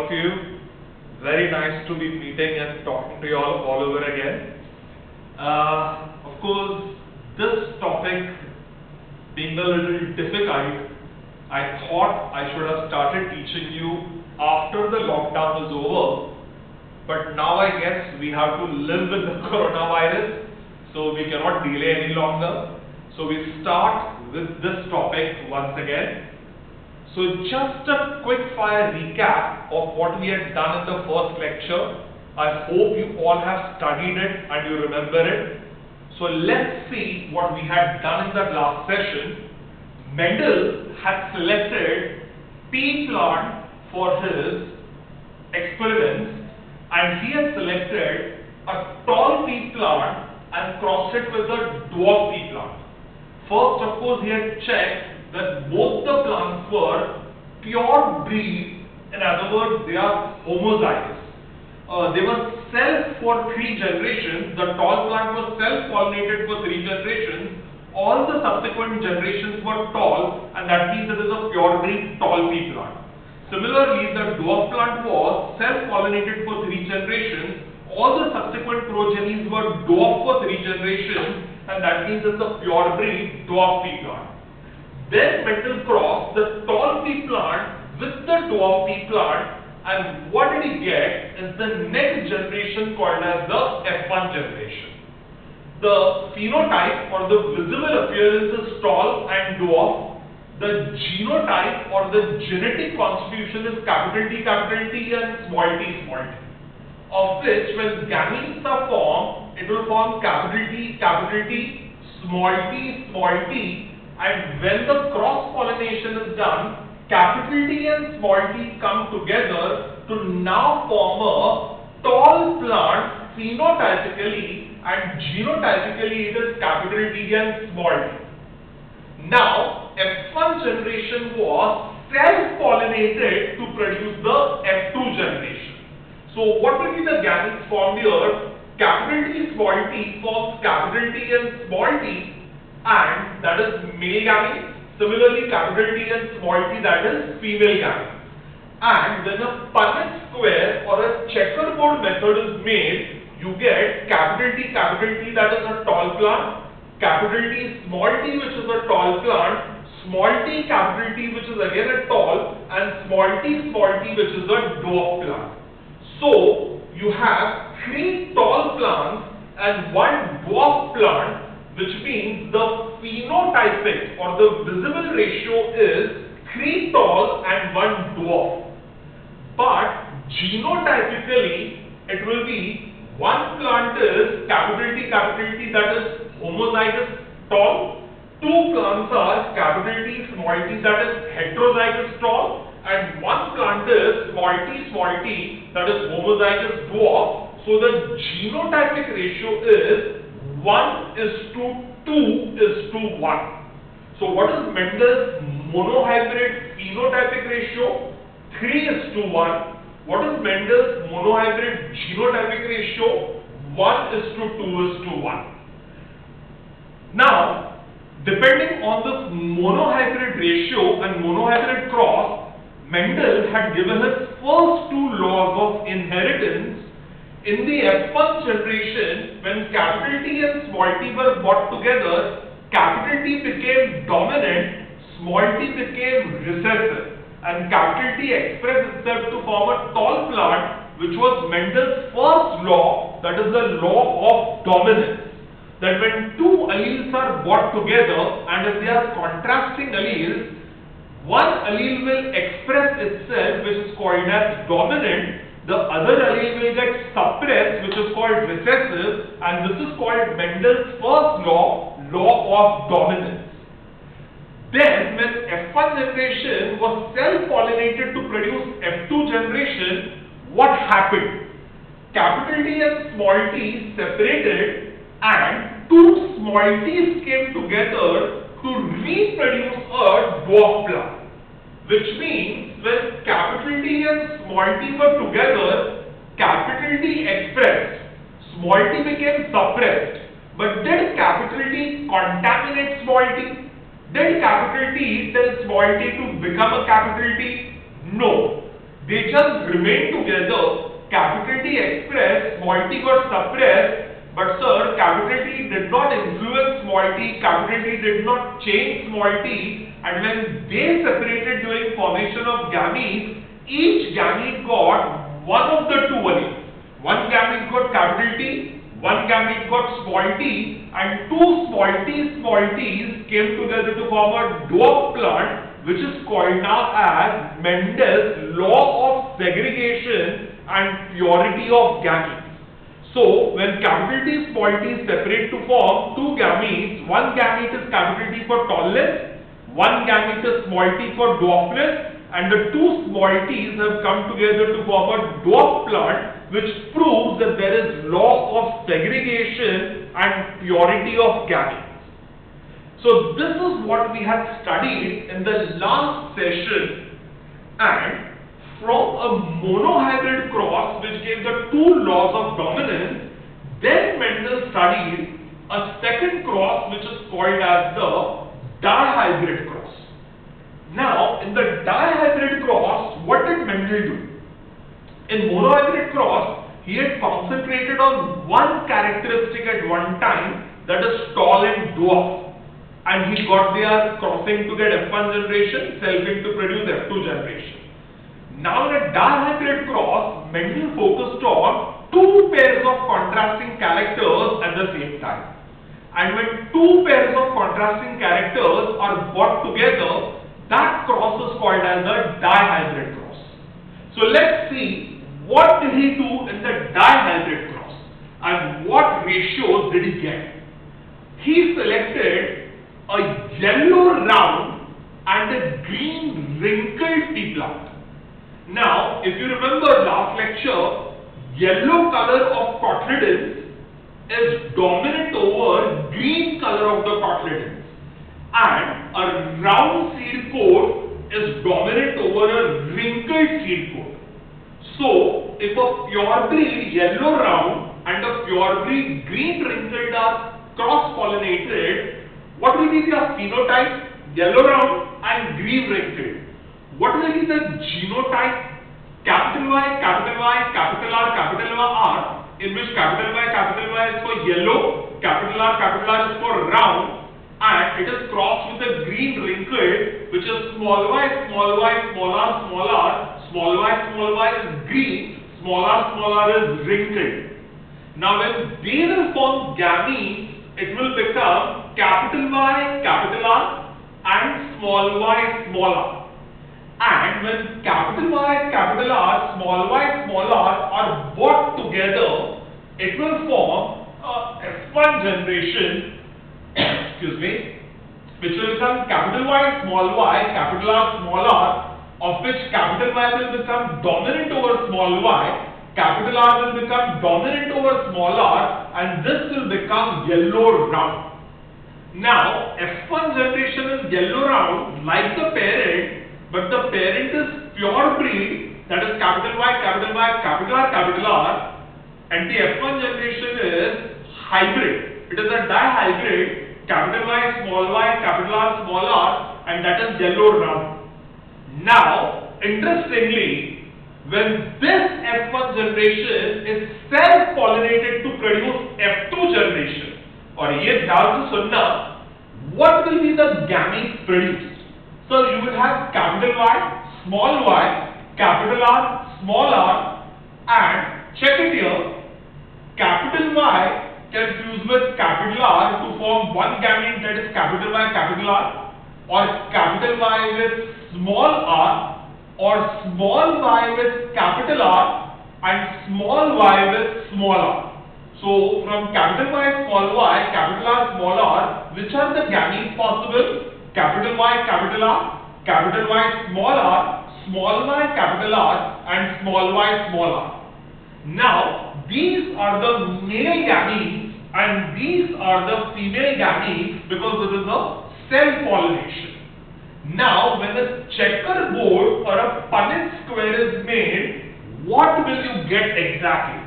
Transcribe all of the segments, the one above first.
of you. Very nice to be meeting and talking to you all over again. Of course, this topic being a little difficult, I thought I should have started teaching you after the lockdown is over. But now I guess we have to live with the coronavirus, so we cannot delay any longer. So we start with this topic once again. So just a quick fire recap of what we had done in the first lecture. I hope you all have studied it and you remember it. So let's see what we had done in that last session. Mendel had selected pea plant for his experiments, and he had selected a tall pea plant and crossed it with a dwarf pea plant. First, of course, he had checked that both the plants were pure breed, in other words, they are homozygous. They were self for 3 generations. The tall plant was self-pollinated for 3 generations. All the subsequent generations were tall, and that means it is a pure breed tall pea plant. Similarly, the dwarf plant was self-pollinated for 3 generations. All the subsequent progenies were dwarf for 3 generations, and that means it's a pure breed dwarf pea plant. Then Mendel crossed the tall pea plant with the dwarf pea plant, and what did he get is the next generation called as the F1 generation. The phenotype or the visible appearance is tall and dwarf. The genotype or the genetic constitution is capital T and small t, of which when gametes are formed, it will form capital T, small t, and when the cross pollination is done, capital T and small t come together to now form a tall plant phenotypically, and genotypically it is capital T and small t. Now, F1 generation was self-pollinated to produce the F2 generation. So, what will be the gametes formed here? Capital T, small t forms capital T and small t, and that is male gamete. Similarly, capital T and small t, that is female gamete. And when a Punnett square or a checkerboard method is made, you get capital T, that is a tall plant, capital T, small t, which is a tall plant, small t, capital T, which is again a tall, and small t, which is a dwarf plant. So, you have 3 tall plants and 1 dwarf plant, which means the phenotypic or the visible ratio is 3 tall and 1 dwarf. But genotypically, it will be 1 plant is capital T, that is homozygous tall. 2 plants are capital T, that is heterozygous tall. And 1 plant is small t, that is homozygous dwarf. So the genotypic ratio is 1:2:1. So what is Mendel's monohybrid phenotypic ratio? 3:1. What is Mendel's monohybrid genotypic ratio? 1:2:1. Now, depending on this monohybrid ratio and monohybrid cross, Mendel had given his first 2 laws of inheritance. In the F1 generation, when capital T and small t were brought together, capital T became dominant, small t became recessive, and capital T expressed itself to form a tall plant, which was Mendel's first law, that is the law of dominance. That when 2 alleles are brought together and if they are contrasting alleles, one allele will express itself, which is called as dominant, the other allele will get suppressed, which is called recessive, and this is called Mendel's first law, law of dominance. Then, when F1 generation was self-pollinated to produce F2 generation, what happened? Capital T and small t separated, and 2 small t's came together to reproduce a dwarf plant. Which means when capital T and small t were together, capital T expressed, small t became suppressed. But did capital T contaminate small t? Did capital T tell small t to become a capital T? No. they just remain together. Capital T expressed, small t got suppressed, but sir, capital T did not influence small t, capital T did not change small t, and when they separated during formation of gametes, each gamete got one of the two alleles. One gamete got capital T, one gamete got small t, and two small t's came together to form a dwarf plant, which is called now as Mendel's law of segregation and purity of gametes. So, when capital T, small t separate to form two gametes, one gamete is capital T for tallness, one gamete is small t for dwarfness, and the two small t's have come together to form a dwarf plant, which proves that there is law of segregation and purity of gametes. So, this is what we had studied in the last session, and from a monohybrid cross which gave the two laws of dominance, then Mendel studied a second cross which is called as the dihybrid cross. Now, in the dihybrid cross, what did Mendel do? In monohybrid cross, he had concentrated on one characteristic at one time, that is tall and dwarf, and he got their crossing to get F1 generation, selfing to produce F2 generation. Now in a dihybrid cross, Mendel focused on two pairs of contrasting characters at the same time. And when two pairs of contrasting characters are brought together, that cross is called as a dihybrid cross. So let's see what did he do in the dihybrid cross and what ratios did he get. He selected a yellow round and a green wrinkled pea plant. Now, if you remember last lecture, yellow color of cotyledons is dominant over green color of the cotyledons, and a round seed coat is dominant over a wrinkled seed coat. So, if a purebred yellow round and a purebred green wrinkled are cross-pollinated, what will be their phenotype? Yellow round and green wrinkled. What will be the genotype? Capital Y, capital Y, capital R, in which capital Y is for yellow, capital R is for round, and it is crossed with a green wrinkled, which is small y, small y, small r, small r, small y is green, small r is wrinkled. Now when they will form gametes, it will become capital Y, capital R, and small y, small r. And when capital Y, capital R, small y, small r are brought together, it will form a F1 generation, which will become capital Y, small y, capital R, small r, of which capital Y will become dominant over small y, capital R will become dominant over small r, and this will become yellow round. Now, F1 generation is yellow round like the parent, but the parent is purebred, that is capital Y, capital R, and the F1 generation is hybrid. It is a dihybrid, capital Y, capital R, small r, and that is yellow round. Now, interestingly, when this F1 generation is self-pollinated to produce F2 generation, और ये ध्यान से सुनना, what will be the gametes produced? So you will have capital Y, capital R, small r, and check it here, capital Y can fuse with capital R to form one gamete, that is capital Y, capital R, or capital Y with small r, or small y with capital R and small y with small r. So from capital Y, small y, capital R, small r, which are the gametes possible? Capital Y, capital R, capital Y, small y, capital R, and small y, small r. Now, these are the male gametes and these are the female gametes because this is a self-pollination. Now, when a checkerboard or a Punnett square is made, what will you get exactly?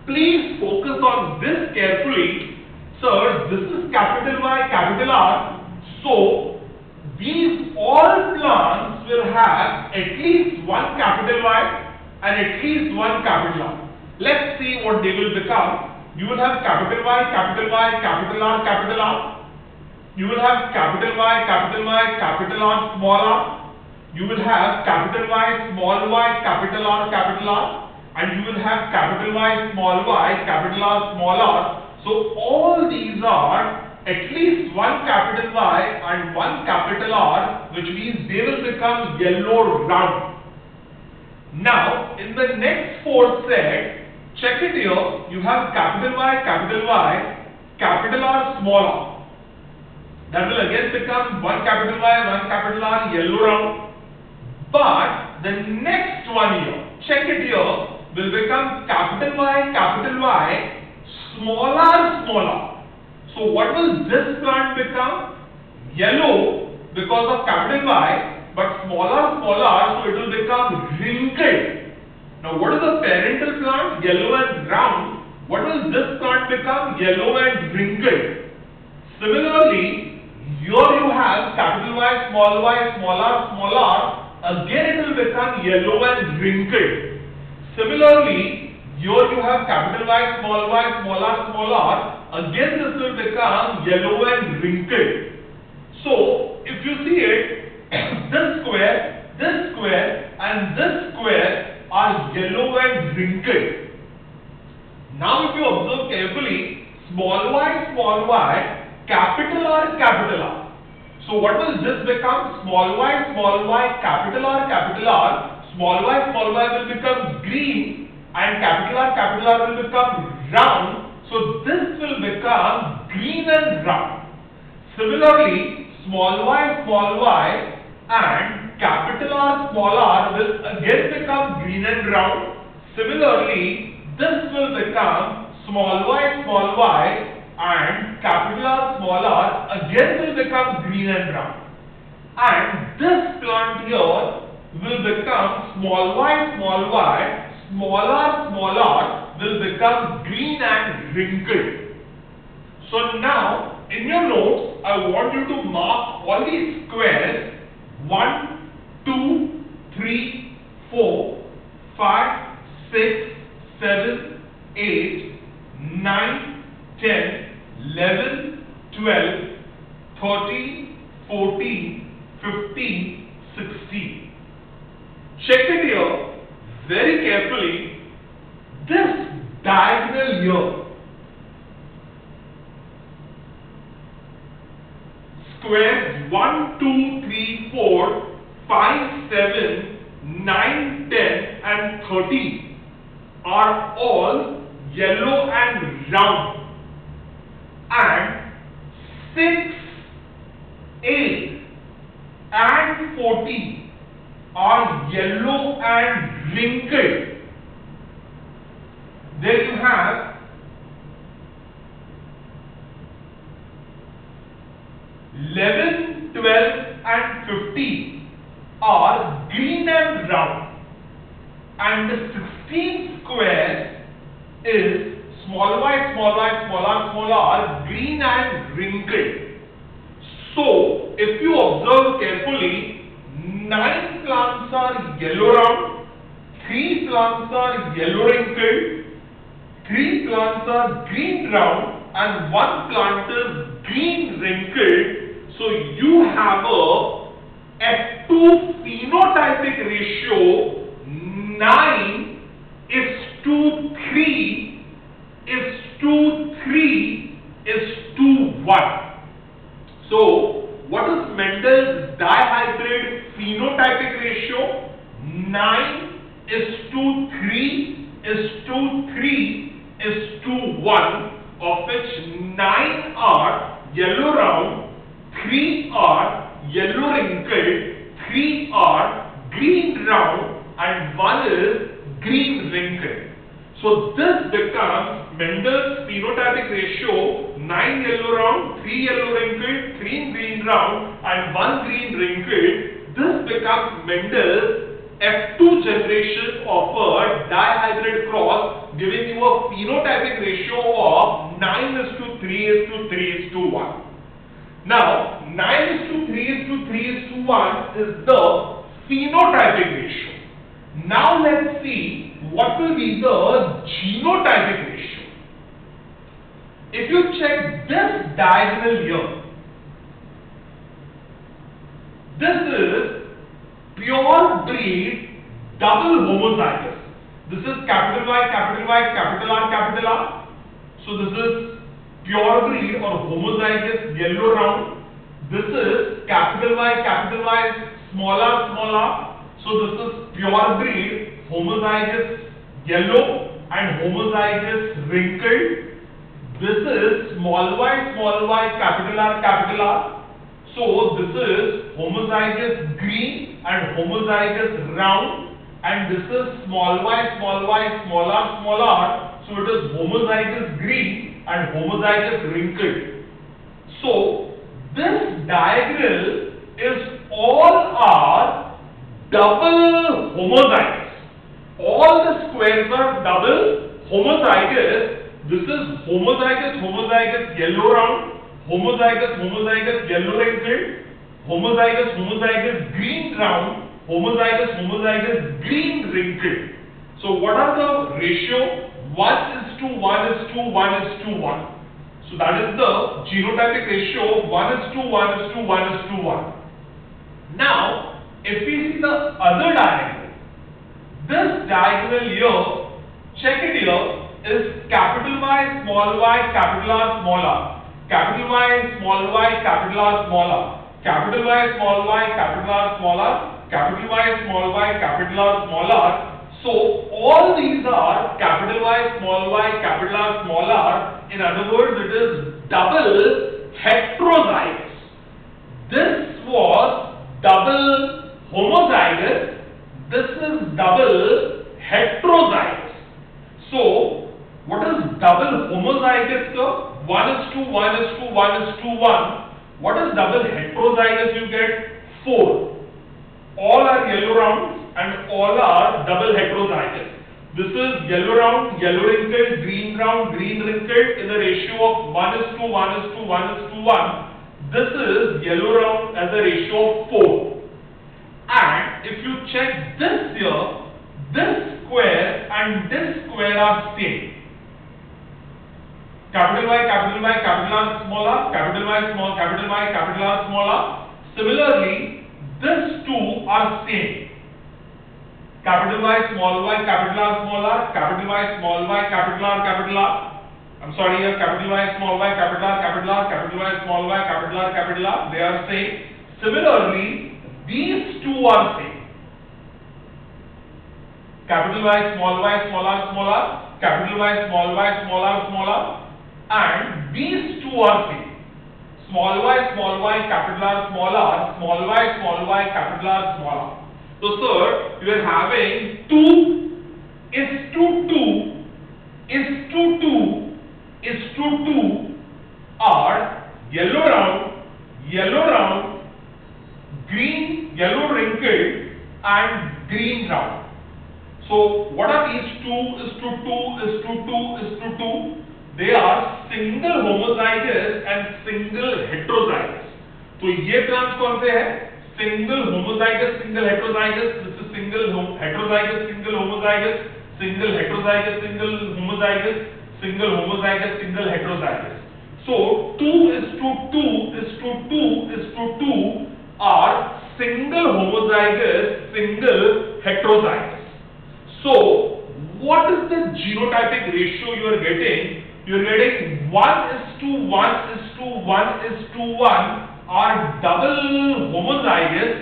Please focus on this carefully. Sir, this is capital Y, capital R. So, these all plants will have at least one capital Y, and at least one capital R. Let's see what they will become. You will have capital Y, capital Y, capital R, capital R. You will have capital Y, capital Y, capital R, small r. You will have capital Y, small y, capital R, and you will have capital Y, small y, capital R, small r. So all these are at least one capital Y and one capital R, which means they will become yellow round. Now, in the next fourth set, check it here, you have capital Y, capital R, small r. That will again become one capital Y, one capital R, yellow round. But the next one here, check it here, will become capital Y, small r. So what will this plant become? Yellow because of capital Y, but small r, so it will become wrinkled. Now what is the parental plant? Yellow and round. What will this plant become? Yellow and wrinkled. Similarly, here you have capital Y, small r, again it will become yellow and wrinkled. Similarly, here you have capital Y, small r, again this will become yellow and wrinkled. So, if you see it, this square and this square are yellow and wrinkled. Now if you observe carefully, small y, capital R. So what will this become? Small y, capital R, small y will become green and capital R will become round. So this will become green and round. Similarly, small y and capital R, small r will again become green and round. Similarly, this will become small y and capital R, small r again will become green and round. And this plant here will become small y, small r will become green and wrinkled. So now, in your notes, I want you to mark all these squares 1, 2, 3, 4, 5, 6, 7, 8, 9, 10, 11, 12, 13, 14, 15, 16. Check it here very carefully. This diagonal here, squares 1, 2, 3, 4, 5, 7, 9, 10 and 13 are all yellow and round, and 6, 8 and 14 are yellow and wrinkled. There you have 11, 12 and 15 are green and round, and the 16th square is small y, small r, green and wrinkled. So, if you observe carefully, 9 plants are yellow round, 3 plants are yellow wrinkled, 3 plants are green round, and 1 plant is green wrinkled. So you have a F2 phenotypic ratio 9:3:1. So what is Mendel's dihybrid phenotypic ratio? 9:3:1, of which 9 are yellow round, 3 are yellow wrinkled, 3 are green round, and 1 is green wrinkled. So this becomes Mendel's phenotypic ratio 9 yellow round, 3 yellow wrinkled, 3 green round, and 1 green wrinkled. This becomes Mendel's F2 generation of a dihybrid cross, giving you a phenotypic ratio of 9:3:3:1. Now, 9:3:3:1 is the phenotypic ratio. Now let's see what will be the genotypic ratio? If you check this diagonal here, this is pure breed double homozygous. This is capital Y, capital Y, capital R, capital R. So this is pure breed or homozygous yellow round. This is capital Y, small r. So this is pure breed homozygous yellow and homozygous wrinkled. This is small y, capital R. So this is homozygous green and homozygous round, and this is small y, small r. So it is homozygous green and homozygous wrinkled. So this diagonal is all are double homozygous. All the squares are double homozygous. This is homozygous yellow round, homozygous yellow wrinkled, homozygous green round, homozygous green wrinkled. So what are the ratio? 1:1:1:1. So that is the genotypic ratio of 1:1:1:1. Now, if we see the other diagonal, this diagonal here, check it here, is capital Y, small y, capital R, small r. Capital Y, small y, capital R, small r. Capital Y, small y, capital R, small r. Capital Y, small y, capital R, small r. So all these are capital Y, small y, capital R, small r. In other words, it is double heterozygous. This was double homozygous. This is double heterozygous. So what is double homozygous, sir? 1:1:1:1. What is double heterozygous? You get 4. All are yellow rounds and all are double heterozygous. This is yellow round, yellow wrinkled, green round, green wrinkled in a ratio of 1:1:1:1. This is yellow round as a ratio of 4. And if you check this here, this square and this square are same. Capital Y, capital R, small r, capital Y, capital R, small r. Similarly, these two are same. Capital Y, capital R, small r, capital Y, capital R. I'm sorry, here capital Y, capital R, capital Y, capital R. They are same. Similarly, these two are same. Capital Y, small r, capital Y, small r. And these two are same. Small y, capital R, small r, small y, capital R, small r. So, sir, you are having 2:2 are yellow round, green, yellow wrinkled, and green round. So, what are these 2:2? They are single homozygous and single heterozygous. तो ये terms कौन से हैं? Single homozygous, single heterozygous. This is single heterozygous, single homozygous, single heterozygous, single homozygous, single homozygous, single heterozygous. So 2:2 are single homozygous, single heterozygous. So what is the genotypic ratio you are getting? You are getting 1:1:1:1 are double homozygous.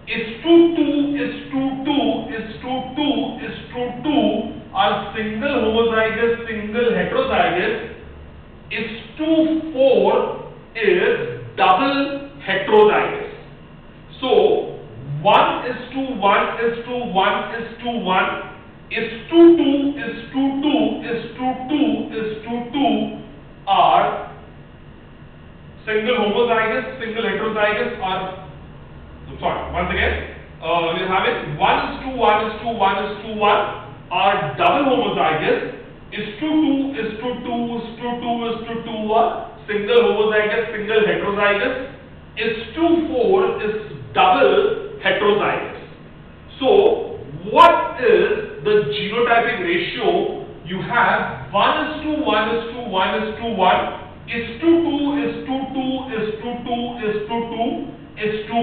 2:2 are single homozygous, single heterozygous. 4 is double heterozygous. So 1:1:1:1 is 2:2 are single homozygous, single heterozygous are, sorry, once again, you have it 1:1:1:1 are double homozygous. 2:2 are single homozygous, single heterozygous. 4 is double heterozygous. So what is the genotypic ratio, you have 1:1:1:1:1 is to 2 is to 2 is to 2 is to 2 is to